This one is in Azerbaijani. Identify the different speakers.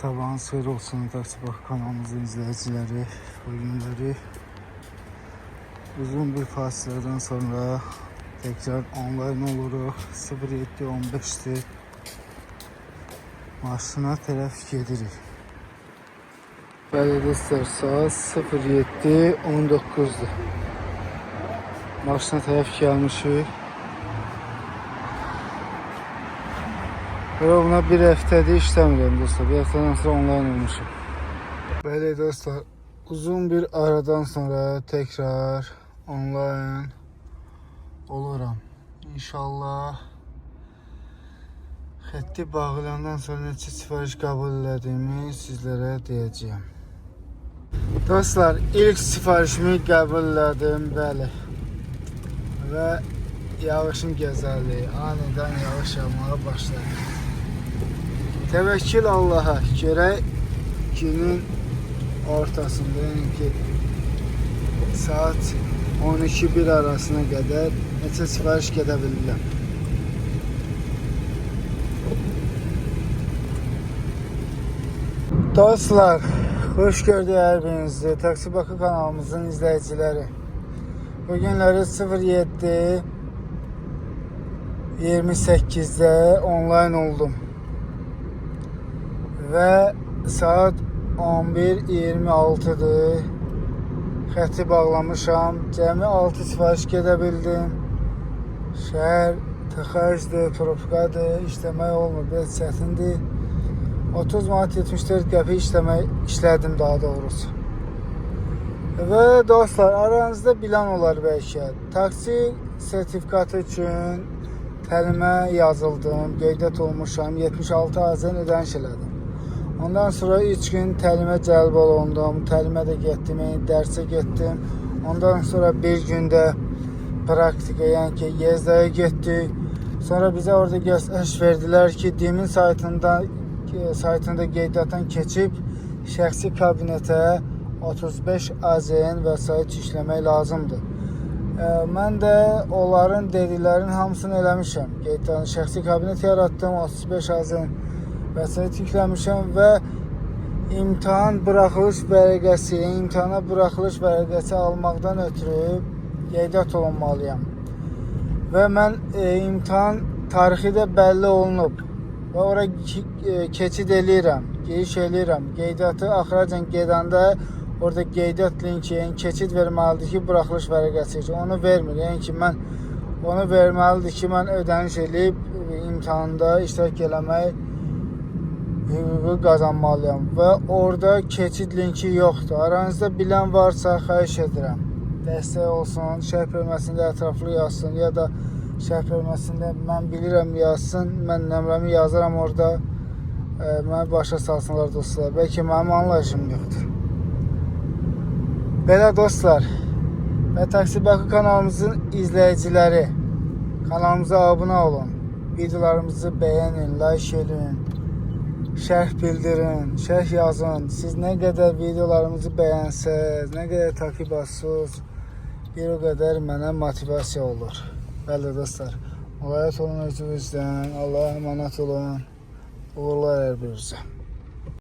Speaker 1: Sabahınız xeyir olsun Taksi Bax kanalımızın izləyiciləri. Bu günləri uzun bir fasilədən sonra tekrar online oluruq. 07:15'dir. Maşına tərəf gedirik. Bəli dostlar, saat 07:19'dur. Maşına tərəf gəlmişik. Buna bir həftədir işləmirəm dostlar. Bir həftədən sonra online olmuşum. Bəli dostlar, uzun bir aradan sonra tekrar online oluram. İnşallah xətti bağlayandan sonra neçə sifariş qəbul elədiyimi sizlərə deyəcəyəm. Dostlar, ilk sifarişimi qəbul elədim, bəli. Və yağışın gözəlliği, aniden yağış yağmağa başladı. Təvəkkül Allaha, görək günün ortasındayım ki saat 12-1 arasına qədər neçə sifariş gedə bilirəm. Dostlar, hoş gördük hər birinizi. Taksi Bakı kanalımızın izləyiciləri. Bugünləri 07:28'de online oldum. Ve saat 11:26'dır. Xətti bağlamışam. Cəmi 6 sifariş gedə bildim. Şəhər tıxacdır, probkadır, işləmək olmur, biraz çətindir. 30 manat 74 qəpik işlədim daha doğrusu. Ve dostlar, aranızda bilen olar bəlkə. Taksi sertifikatı üçün təlimə yazıldım, qeydət olmuşam, 76 azən ödəniş elədim. Ondan sonra 3 gün təlimə cəlb olundum, təlimə də getdim, dərsə getdim. Ondan sonra bir gündə praktika, yəni ki, yezdəyə getdik. Sonra bizə orada göstəriş verdilər ki, DİMin saytında qeydiyyatdan keçib şəxsi kabinetə 35 azən vəsait işləmək lazımdır. Mən də onların dediklərinin hamısını eləmişəm. Qeydiyyatdan şəxsi kabinet yaratdım, 35 azən vəsait yükləmişəm və imtahana buraxılış vərəqəsi almaqdan ötürü qeydiyyat olunmalıyam. Və mən imtahan tarixi də bəlli olunub və ora keçid eləyirəm, giriş eləyirəm. Qeydiyyatı axıracan gedəndə orada qeydiyyat linki, yəni keçid verməlidir ki, buraxılış vərəqəsi üçün. Onu vermir. Yəni ki, mən onu verməlidir ki, mən ödəniş eləyib imtahanda iştirak eləmək hüququ qazanmalıyam və orada keçid linki yoxdur. Aranızda bilən varsa xahiş edirəm, dəstək olsun, şərh bölməsində ətraflı yazsın ya da şərh bölməsində mən bilirəm yazsın, mən nömrəmi yazaram orada, mənə başa salsınlar dostlar. Bəlkə mənim anlayışım yoxdur. Belə dostlar və Taksi Bakı kanalımızın izləyiciləri, kanalımıza abunə olun, videolarımızı bəyənin, like edin, şərh bildirin, şərh yazın. Siz nə qədər videolarımızı bəyənsəz, nə qədər takip etsəz, bir o qədər mənə motivasiya olur. Bəli dostlar, mülayət olun özünüzdən, Allah'a emanet olun, uğurlar hər birinizə.